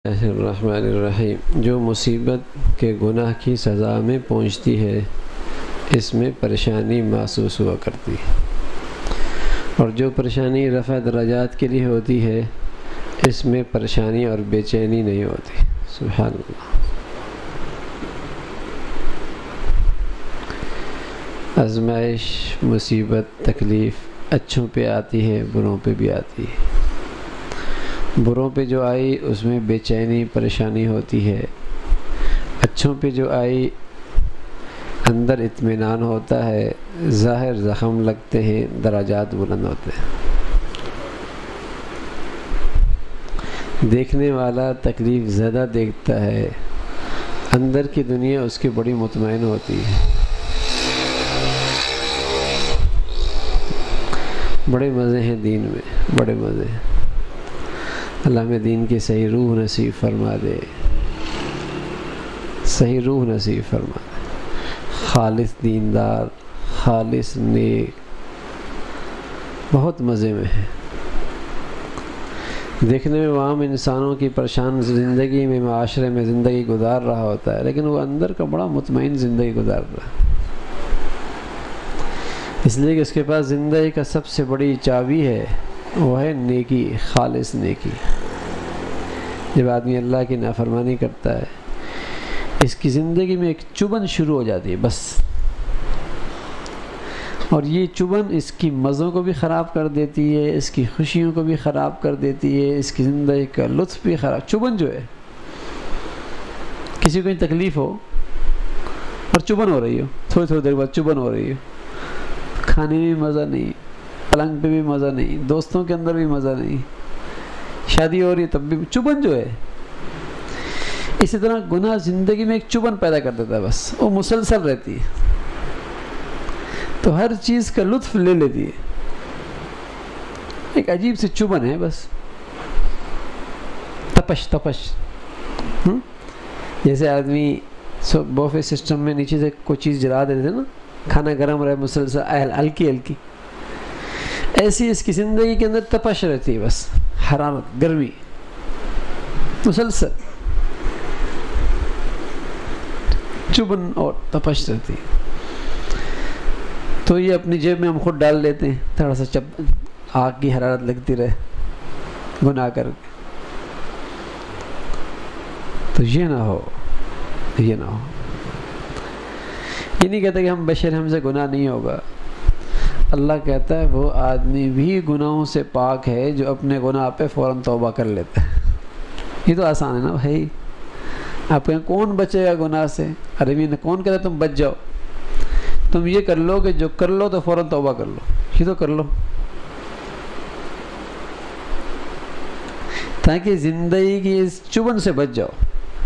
اللہ الرحمن الرحیم۔ جو مصیبت کے گناہ کی سزا میں پہنچتی ہے اس میں پریشانی محسوس ہوا کرتی ہے، اور جو پریشانی رفع درجات کے لیے ہوتی ہے اس میں پریشانی اور بے چینی نہیں ہوتی۔ سبحان اللہ۔ آزمائش، مصیبت، تکلیف اچھوں پہ آتی ہے، بروں پہ بھی آتی ہے۔ بروں پہ جو آئی اس میں بے چینی پریشانی ہوتی ہے، اچھوں پہ جو آئی اندر اطمینان ہوتا ہے، ظاہر زخم لگتے ہیں، درجات بلند ہوتے ہیں۔ دیکھنے والا تکلیف زیادہ دیکھتا ہے، اندر کی دنیا اس کی بڑی مطمئن ہوتی ہے۔ بڑے مزے ہیں دین میں، بڑے مزے ہیں۔ اللہ میں دین کی صحیح روح نصیب فرما دے، صحیح روح نصیب فرما دے۔ خالص دیندار، خالص نیک، بہت مزے میں ہے۔ دیکھنے میں وہ عام انسانوں کی پریشان زندگی میں، معاشرے میں زندگی گزار رہا ہوتا ہے، لیکن وہ اندر کا بڑا مطمئن زندگی گزار رہا ہے، اس لیے کہ اس کے پاس زندگی کا سب سے بڑی چابی ہے، وہ ہے نیکی، خالص نیکی۔ جب آدمی اللہ کی نافرمانی کرتا ہے اس کی زندگی میں ایک چبن شروع ہو جاتی ہے بس، اور یہ چبن اس کی مزوں کو بھی خراب کر دیتی ہے، اس کی خوشیوں کو بھی خراب کر دیتی ہے، اس کی زندگی کا لطف بھی خراب۔ چبن جو ہے، کسی کو تکلیف ہو اور چبن ہو رہی ہو، تھوڑی تھوڑی دیر بعد چبن ہو رہی ہو، کھانے میں بھی مزہ نہیں، پلنگ پہ بھی مزہ نہیں، دوستوں کے اندر بھی مزہ نہیں، شادی ہو رہی ہے تب بھی چبن جو ہے۔ اسی طرح گناہ زندگی میں ایک چبن پیدا کر دیتا ہے، بس وہ مسلسل رہتی ہے، تو ہر چیز کا لطف لے لیتی ہے۔ ایک عجیب سی چبن ہے بس، تپش تپش، جیسے آدمی بوفے سسٹم میں نیچے سے کوئی چیز جلا دیتے ہیں نا، کھانا گرم رہے مسلسل، ہلکی ہلکی، ایسی اس کی زندگی کے اندر تپش رہتی ہے، بس حرارت، گرمی مسلسل، چبن اور تپش رہتی ہے۔ تو یہ اپنی جیب میں ہم خود ڈال لیتے ہیں، تھوڑا سا آگ کی حرارت لگتی رہے گناہ کر کے۔ تو یہ نہ ہو، یہ نہ ہو۔ یہ نہیں کہتا کہ ہم بشر، ہم سے گناہ نہیں ہوگا۔ اللہ کہتا ہے وہ آدمی بھی گناہوں سے پاک ہے جو اپنے گناہ پہ فوراً توبہ کر لیتا ہے۔ یہ تو آسان ہے نا بھائی، آپ کہیں کون بچے گا گناہ سے؟ عربی نے کون کہتا تم بچ جاؤ؟ تم یہ کر لو کہ جو کر لو تو فوراً توبہ کر لو، یہ تو کر لو، تاکہ زندگی کی اس چبن سے بچ جاؤ۔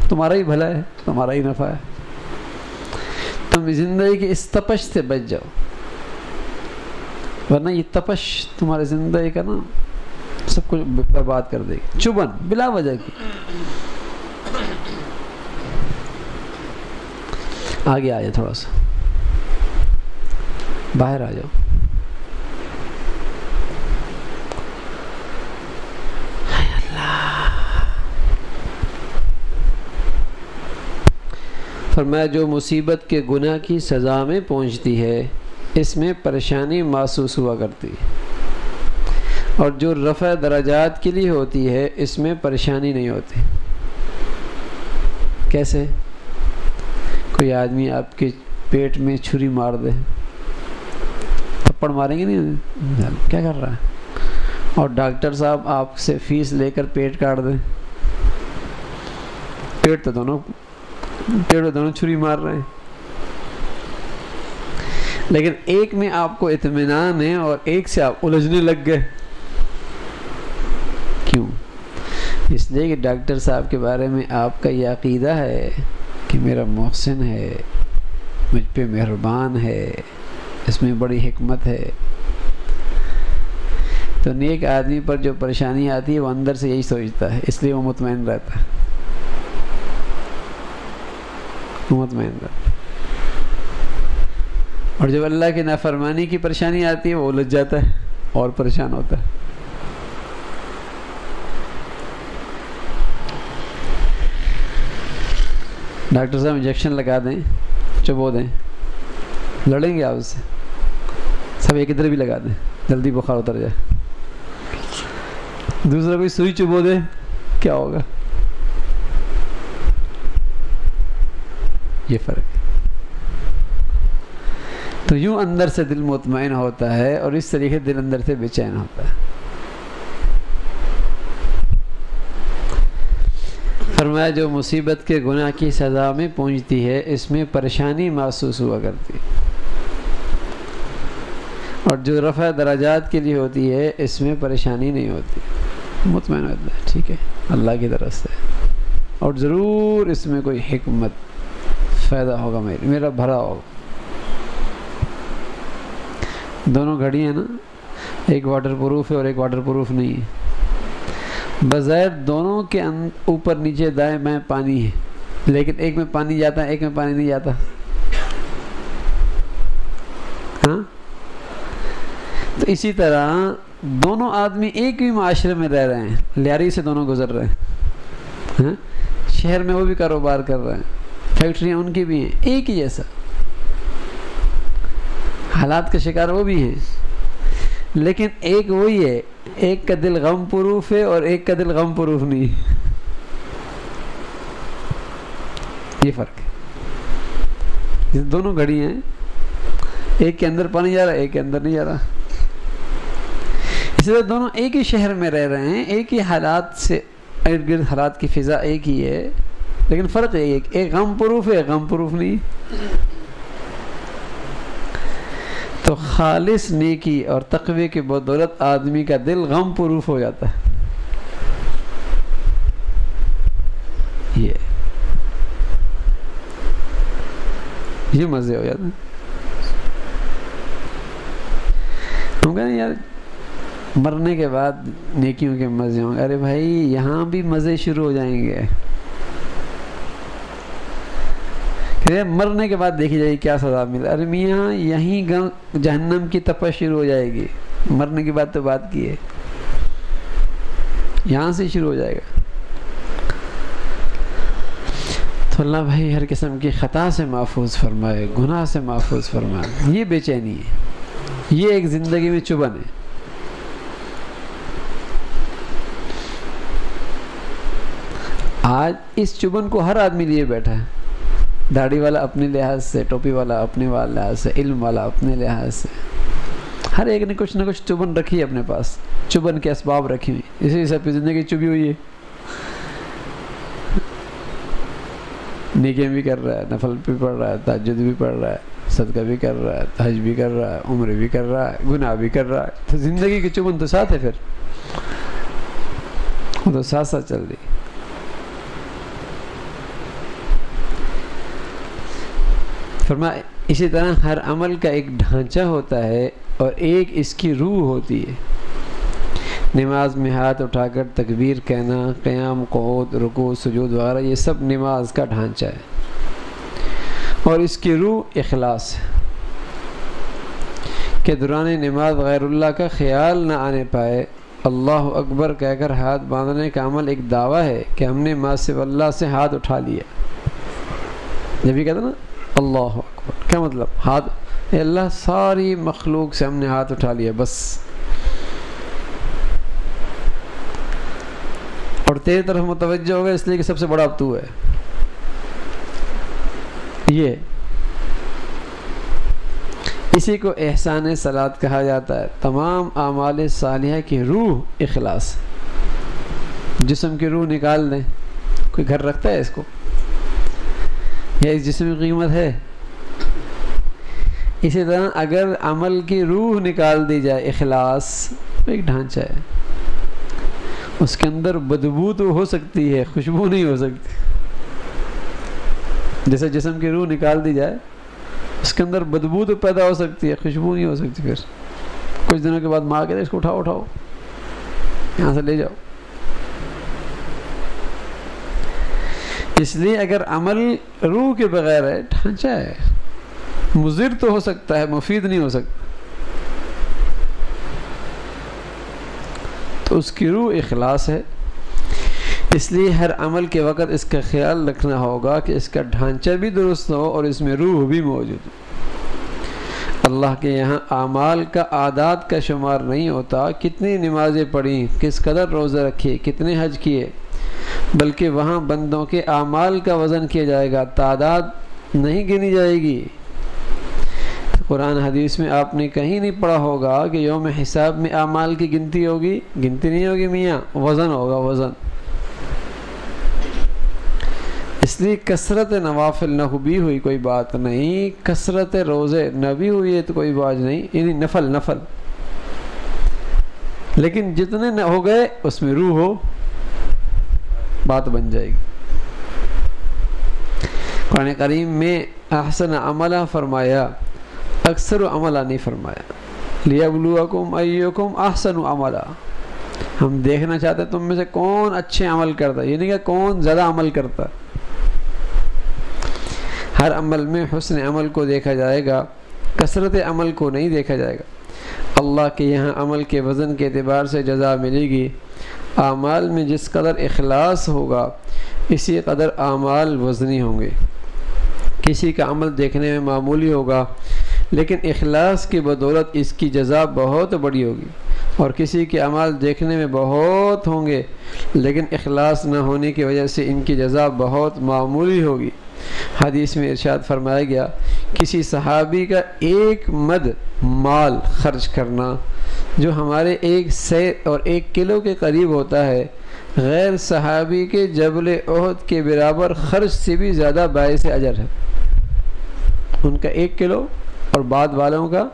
تمہارا ہی بھلا ہے، تمہارا ہی نفع ہے، تم زندگی کی اس تپش سے بچ جاؤ، ورنہ یہ تپش تمہاری زندگی کا نا سب کچھ برباد کر دے گی۔ چبن بلا وجہ کی۔ آگے آ جاؤ، تھوڑا سا باہر آ جاؤ۔ فرمایا جو مصیبت کے گناہ کی سزا میں پہنچتی ہے اس میں پریشانی محسوس ہوا کرتی ہے، اور جو رفع درجات کے لیے ہوتی ہے اس میں پریشانی نہیں ہوتی۔ کیسے؟ کوئی آدمی آپ کے پیٹ میں چھری مار دے، تھپڑ ماریں گے نہیں، کیا کر رہا ہے؟ اور ڈاکٹر صاحب آپ سے فیس لے کر پیٹ کاٹ دیں، پیٹ تو دونوں چھری مار رہے ہیں، لیکن ایک میں آپ کو اطمینان ہے اور ایک سے آپ الجھنے لگ گئے۔ کیوں؟ اس لیے کہ ڈاکٹر صاحب کے بارے میں آپ کا یہ عقیدہ ہے کہ میرا محسن ہے، مجھ پہ مہربان ہے، اس میں بڑی حکمت ہے۔ تو نیک آدمی پر جو پریشانی آتی ہے وہ اندر سے یہی سوچتا ہے، اس لیے وہ مطمئن رہتا ہے، مطمئن رہتا ہے۔ اور جب اللہ کی نافرمانی کی پریشانی آتی ہے وہ الجھ جاتا ہے اور پریشان ہوتا ہے۔ ڈاکٹر صاحب انجیکشن لگا دیں، چبو دیں، لڑیں گے آپ سے؟ سب ایک ادھر بھی لگا دیں، جلدی بخار اتر جائے. دوسرا کوئی سوئی چبو دے، کیا ہوگا؟ یہ فرق ہے. تو یوں اندر سے دل مطمئن ہوتا ہے اور اس طریقے دل اندر سے بے چین ہوتا ہے. فرمایا جو مصیبت کے گناہ کی سزا میں پہنچتی ہے اس میں پریشانی محسوس ہوا کرتی، اور جو رفع درجات کے لیے ہوتی ہے اس میں پریشانی نہیں ہوتی، مطمئن ہوتا ہے ٹھیک ہے اللہ کی طرف سے، اور ضرور اس میں کوئی حکمت فائدہ ہوگا، میرا بھرا ہوگا. دونوں گھڑی ہیں نا، ایک واٹر پروف ہے اور ایک واٹر پروف نہیں ہے. بظاہر دونوں کے اوپر نیچے دائیں بائیں پانی ہے، لیکن ایک میں پانی جاتا ہے ایک میں پانی نہیں جاتا. ہاں، تو اسی طرح دونوں آدمی ایک ہی معاشرے میں رہ رہے ہیں، لیاری سے دونوں گزر رہے ہیں. ہاں، شہر میں وہ بھی کاروبار کر رہے ہیں، فیکٹریاں ان کی بھی ہیں، ایک ہی جیسا حالات کا شکار وہ بھی ہیں، لیکن ایک وہی ہے، ایک کا دل غم پروف ہے اور ایک کا دل غم پروف نہیں. یہ فرق ہے. دونوں گھڑی ہیں، ایک کے اندر پانی جا رہا ہے ایک کے اندر نہیں جا رہا. اس لیے دونوں ایک ہی شہر میں رہ رہے ہیں، ایک ہی حالات سے ارد گرد، حالات کی فضا ایک ہی ہے، لیکن فرق ہے ایک غم پروف ہے ایک غم پروف نہیں. تو خالص نیکی اور تقوی کی بدولت آدمی کا دل غم پروف ہو جاتا ہے. یہ مزے ہو جاتے ہیں. ہم کہتے ہیں یار مرنے کے بعد نیکیوں کے مزے ہوں گے. ارے بھائی یہاں بھی مزے شروع ہو جائیں گے. مرنے کے بعد دیکھی جائے گی کیا سزا ملا. ارے میاں یہیں جہنم کی تپش شروع ہو جائے گی. مرنے کی بات تو بات کی ہے، یہاں سے شروع ہو جائے گا. تو اللہ بھائی ہر قسم کی خطا سے محفوظ فرمائے، گناہ سے محفوظ فرمائے. یہ بے چینی ہے، یہ ایک زندگی میں چبھن ہے. آج اس چبھن کو ہر آدمی لیے بیٹھا ہے. داڑھی والا اپنے لحاظ سے، ٹوپی والا اپنے لحاظ سے، علم والا اپنے لحاظ سے، ہر ایک نے کچھ نہ کچھ چبھن رکھی ہے اپنے پاس، چبھن کے اسباب رکھی ہوئی. اسی سب کی زندگی چبھی ہوئی ہے. نیکیاں بھی کر رہا ہے، نفل بھی پڑھ رہا ہے، تہجد بھی پڑھ رہا ہے، صدقہ بھی کر رہا ہے، حج بھی کر رہا ہے، عمرے بھی کر رہا ہے، گناہ بھی کر رہا ہے. تو زندگی کی چبھن تو ساتھ ہے، پھر وہ تو ساتھ ساتھ چل رہی. فرمایا اسی طرح ہر عمل کا ایک ڈھانچہ ہوتا ہے اور ایک اس کی روح ہوتی ہے. نماز میں ہاتھ اٹھا کر تکبیر کہنا، قیام، قعود، رکوع، سجود وغیرہ، یہ سب نماز کا ڈھانچہ ہے، اور اس کی روح اخلاص ہے کہ دوران نماز غیر اللہ کا خیال نہ آنے پائے. اللہ اکبر کہہ کر ہاتھ باندھنے کا عمل ایک دعویٰ ہے کہ ہم نے ما سوی اللہ سے ہاتھ اٹھا لیا. جب یہ کہتا نا اللہ اکبر، کیا مطلب؟ ہاتھ، اے اللہ ساری مخلوق سے ہم نے ہاتھ اٹھا لیا بس، اور تیری طرف متوجہ ہوگا اس لیے کہ سب سے بڑا اب تو ہے. یہ اسی کو احسان صلاۃ کہا جاتا ہے. تمام اعمال صالحہ کی روح اخلاص. جسم کی روح نکال دیں، کوئی گھر رکھتا ہے اس کو؟ یا اس جسم کی قیمت ہے؟ اسی طرح اگر عمل کی روح نکال دی جائے، اخلاص ایک ڈھانچہ ہے، اس کے اندر بدبو تو ہو سکتی ہے، خوشبو نہیں ہو سکتی. جیسے جسم کی روح نکال دی جائے اس کے اندر بدبو تو پیدا ہو سکتی ہے، خوشبو نہیں ہو سکتی. پھر کچھ دنوں کے بعد ماں کہتے اس کو اٹھاؤ یہاں سے لے جاؤ. اس لیے اگر عمل روح کے بغیر ہے، ڈھانچہ ہے، مضر تو ہو سکتا ہے، مفید نہیں ہو سکتا. تو اس کی روح اخلاص ہے. اس لیے ہر عمل کے وقت اس کا خیال رکھنا ہوگا کہ اس کا ڈھانچہ بھی درست ہو اور اس میں روح بھی موجود ہو۔ اللہ کے یہاں اعمال کا اعداد کا شمار نہیں ہوتا، کتنی نمازیں پڑھیں، کس قدر روزہ رکھے، کتنے حج کیے، بلکہ وہاں بندوں کے اعمال کا وزن کیا جائے گا، تعداد نہیں گنی جائے گی۔ قرآن حدیث میں آپ نے کہیں نہیں پڑھا ہوگا کہ یوم حساب میں اعمال کی گنتی ہوگی، گنتی نہیں ہوگی میاں، وزن ہوگا، وزن۔ اس لیے کثرت نوافل نہ بھی ہوئی کوئی بات نہیں، کثرت روزے نہ بھی ہوئی ہے تو کوئی بات نہیں، یعنی نفل، لیکن جتنے نہ ہو گئے اس میں روح ہو، بات بن جائے گی۔ قرآن کریم میں احسن عملہ فرمایا، اکثر عملہ نہیں فرمایا۔ لیبلوکم ایکم احسن عملہ، ہم دیکھنا چاہتے ہیں تم میں سے کون اچھے عمل کرتا ہے، یہ نہیں کہ کون زیادہ عمل کرتا۔ ہر عمل میں حسن عمل کو دیکھا جائے گا، کثرت عمل کو نہیں دیکھا جائے گا۔ اللہ کے یہاں عمل کے وزن کے اعتبار سے جزا ملے گی۔ اعمال میں جس قدر اخلاص ہوگا اسی قدر اعمال وزنی ہوں گے۔ کسی کا عمل دیکھنے میں معمولی ہوگا لیکن اخلاص کی بدولت اس کی جزا بہت بڑی ہوگی، اور کسی کے اعمال دیکھنے میں بہت ہوں گے لیکن اخلاص نہ ہونے کی وجہ سے ان کی جزا بہت معمولی ہوگی۔ حدیث میں ارشاد فرمایا گیا، کسی صحابی کا ایک مد مال خرچ کرنا جو ہمارے ایک سے اور 1 کلو کے قریب ہوتا ہے، غیر صحابی کے جبل احد کے برابر خرچ سے بھی زیادہ باعث اجر ہے۔ ان کا 1 کلو اور بعد والوں کا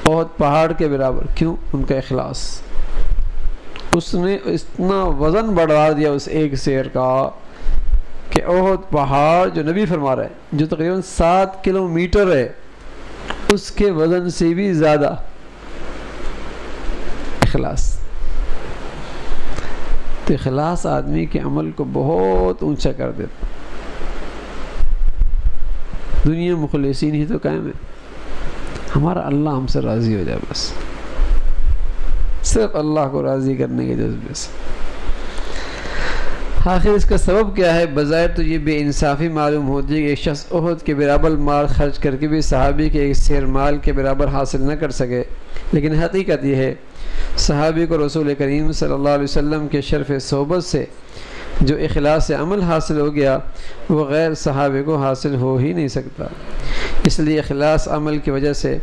احد پہاڑ کے برابر، کیوں؟ ان کا اخلاص۔ اس نے اتنا وزن بڑھا دیا اس ایک سیر کا کہ احد پہاڑ جو نبی فرما رہا ہے، جو تقریباً 7 کلومیٹر ہے، اس کے وزن سے بھی زیادہ اخلاص۔ تو اخلاص آدمی کے عمل کو بہت اونچا کر دیتا۔ دنیا مخلصین ہی تو قائم ہے، ہمارا اللہ ہم سے راضی ہو جائے، بس صرف اللہ کو راضی کرنے کے جذبے سے۔ آخر اس کا سبب کیا ہے؟ بظاہر تو یہ بے انصافی معلوم ہوتی ہے کہ ایک شخص احد کے برابر مال خرچ کر کے بھی صحابی کے ایک سیر مال کے برابر حاصل نہ کر سکے، لیکن حقیقت یہ ہے صحابی کو رسول کریم صلی اللہ علیہ وسلم کے شرف صحبت سے جو اخلاص عمل حاصل ہو گیا وہ غیر صحابی کو حاصل ہو ہی نہیں سکتا۔ اس لیے اخلاص عمل کی وجہ سے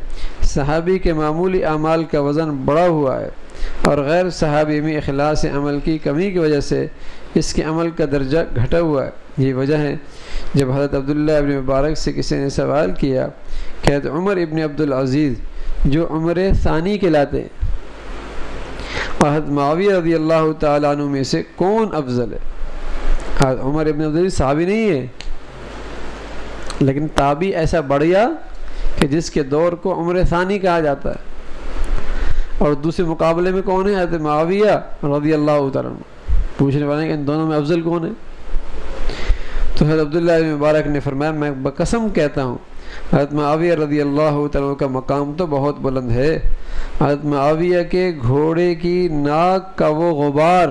صحابی کے معمولی اعمال کا وزن بڑھا ہوا ہے، اور غیر صحابی میں اخلاص عمل کی کمی کی وجہ سے اس کے عمل کا درجہ گھٹا ہوا ہے۔ یہ وجہ ہے جب حضرت عبداللہ ابن مبارک سے کسی نے سوال کیا کہ حضرت عمر ابن عبدالعزیز جو عمر ثانی کہلاتے اور حضرت معاویہ رضی اللہ تعالیٰ عنہ میں سے کون افضل ہے؟ حضرت عمر ابن عبدالعزیز صحابی نہیں ہے، لیکن تابعی ایسا بڑھ گیا کہ جس کے دور کو عمر ثانی کہا جاتا ہے، اور دوسرے مقابلے میں کون ہے؟ حضرت معاویہ رضی اللہ تعالیٰ عنہ۔ پوچھنے والے کہ ان دونوں میں افضل کون ہے؟ تو حضرت عبداللہ ابن مبارک نے فرمایا میں بقسم کہتا ہوں حضرت معاویہ رضی اللہ تعالیٰ عنہ کا مقام تو بہت بلند ہے۔ حضرت معاویہ کے گھوڑے کی ناک کا وہ غبار،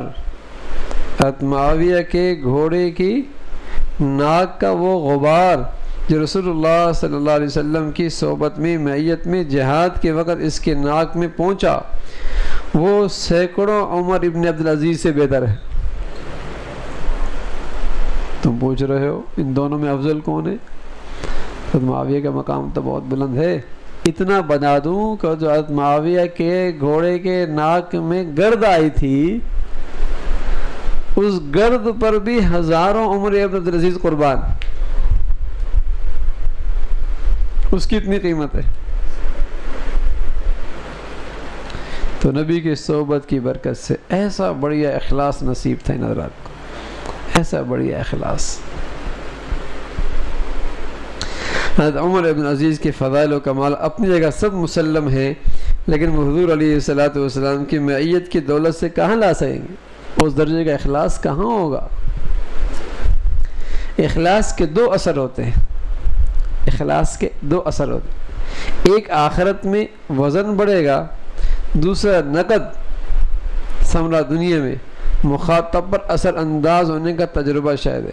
حضرت معاویہ کے گھوڑے کی ناک کا وہ غبار جو رسول اللہ صلی اللہ علیہ وسلم کی صحبت میں معیت میں جہاد کے وقت اس کے ناک میں پہنچا، وہ سینکڑوں عمر ابن عبدالعزیز سے بہتر ہے۔ تم پوچھ رہے ہو ان دونوں میں افضل کون ہے؟ حضرت معاویہ کا مقام تو بہت بلند ہے۔ اتنا بنا دوں کہ جو حضرت معاویہ کے گھوڑے کے ناک میں گرد آئی تھی، اس گرد پر بھی ہزاروں عمر ابن عبدالعزیز قربان، اس کی اتنی قیمت ہے۔ تو نبی کی صحبت کی برکت سے ایسا بڑھیا اخلاص نصیب تھا ان حضرات کو، ایسا بڑھیا اخلاص۔ حضرت عمر ابن عزیز کے فضائل و کمال اپنی جگہ سب مسلم ہیں، لیکن حضور علیہ الصلوۃ والسلام کی معیت کی دولت سے کہاں لا سکیں گے؟ اس درجے کا اخلاص کہاں ہوگا؟ اخلاص کے 2 اثر ہوتے ہیں، اخلاص کے 2 اثر ہوتے ہیں، ایک آخرت میں وزن بڑھے گا، دوسرا نقد ثمرہ دنیا میں مخاطب پر اثر انداز ہونے کا تجربہ شاید ہے.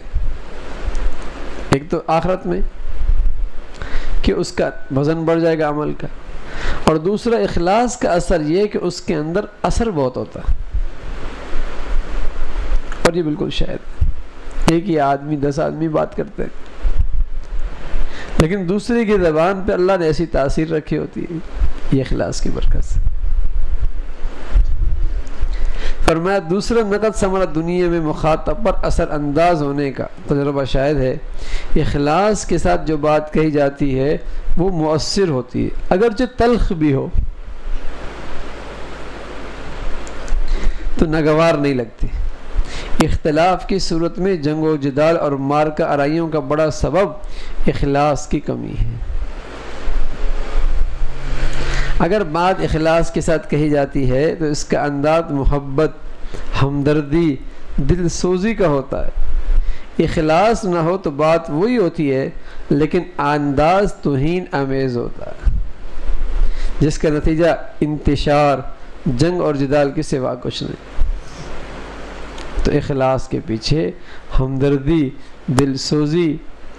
ایک تو آخرت میں کہ اس کا وزن بڑھ جائے گا عمل کا، اور دوسرا اخلاص کا اثر یہ کہ اس کے اندر اثر بہت ہوتا ہے. اور یہ بالکل شاید ایک ہی آدمی 10 آدمی بات کرتے ہیں، لیکن دوسرے کی زبان پہ اللہ نے ایسی تاثیر رکھی ہوتی ہے، یہ اخلاص کی برکت سے. فرمایا دوسرا نقد ثمرہ دنیا میں مخاطب پر اثر انداز ہونے کا تجربہ شاید ہے. اخلاص کے ساتھ جو بات کہی جاتی ہے وہ مؤثر ہوتی ہے، اگرچہ تلخ بھی ہو تو ناگوار نہیں لگتی. اختلاف کی صورت میں جنگ و جدال اور مارکہ آرائیوں کا بڑا سبب اخلاص کی کمی ہے. اگر بات اخلاص کے ساتھ کہی جاتی ہے تو اس کا انداز محبت، ہمدردی، دل سوزی کا ہوتا ہے. اخلاص نہ ہو تو بات وہی ہوتی ہے لیکن انداز توہین آمیز ہوتا ہے، جس کا نتیجہ انتشار، جنگ اور جدال کے سوا کچھ نہیں. تو اخلاص کے پیچھے ہمدردی، دل سوزی،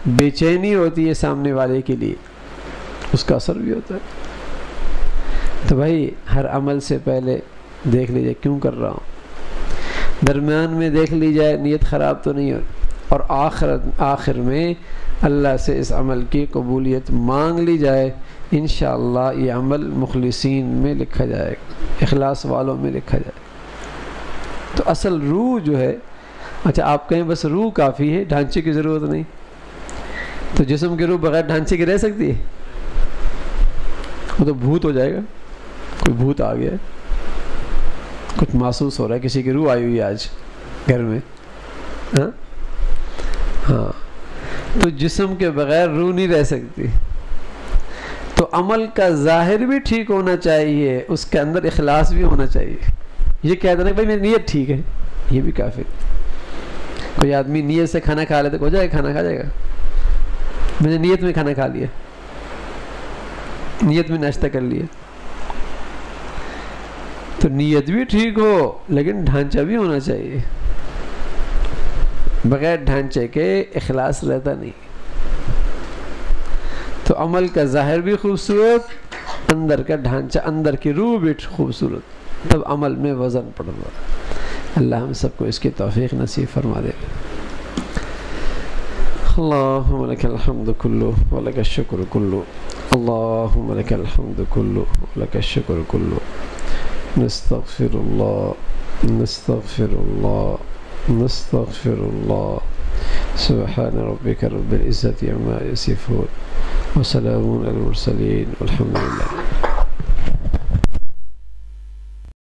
بے چینی ہوتی ہے سامنے والے کے لیے، اس کا اثر بھی ہوتا ہے. تو بھائی ہر عمل سے پہلے دیکھ لیجئے کیوں کر رہا ہوں، درمیان میں دیکھ لی جائے نیت خراب تو نہیں ہو، اور آخر میں اللہ سے اس عمل کی قبولیت مانگ لی جائے. انشاءاللہ یہ عمل مخلصین میں لکھا جائے گا، اخلاص والوں میں لکھا جائے. تو اصل روح جو ہے، اچھا آپ کہیں بس روح کافی ہے، ڈھانچے کی ضرورت نہیں، تو جسم کی روح بغیر ڈھانچے کی رہ سکتی ہے؟ وہ تو بھوت ہو جائے گا. کوئی بھوت آ گیا ہے، کچھ محسوس ہو رہا ہے، کسی کی روح آئی ہوئی ہے آج گھر میں، ہاں تو جسم کے بغیر روح نہیں رہ سکتی. تو عمل کا ظاہر بھی ٹھیک ہونا چاہیے، اس کے اندر اخلاص بھی ہونا چاہیے. یہ کہہ دینا کہ بھائی میری نیت ٹھیک ہے، یہ بھی کافی. کوئی آدمی نیت سے کھانا کھا لیتا ہو جائے گا، کھانا کھا جائے گا. میں نے نیت میں کھانا کھا لیا، نیت میں ناشتہ کر لیا، تو نیت بھی ٹھیک ہو لیکن ڈھانچہ بھی ہونا چاہیے. بغیر ڈھانچے کے اخلاص رہتا نہیں. تو عمل کا ظاہر بھی خوبصورت، اندر کا ڈھانچہ، اندر کی روح بھی خوبصورت، تب عمل میں وزن پڑ رہا. اللہ ہم سب کو اس کی توفیق نصیب فرما دے. اللہم لک الحمد کلو ولک الشکر کلو، اللہم لک الحمد کلو ولک الشکر کلو. نستغفر اللہ، نستغفر اللہ، نستغفر اللہ. سبحان ربک رب العزت عما یصفون وسلام علی المرسلین والحمد للہ.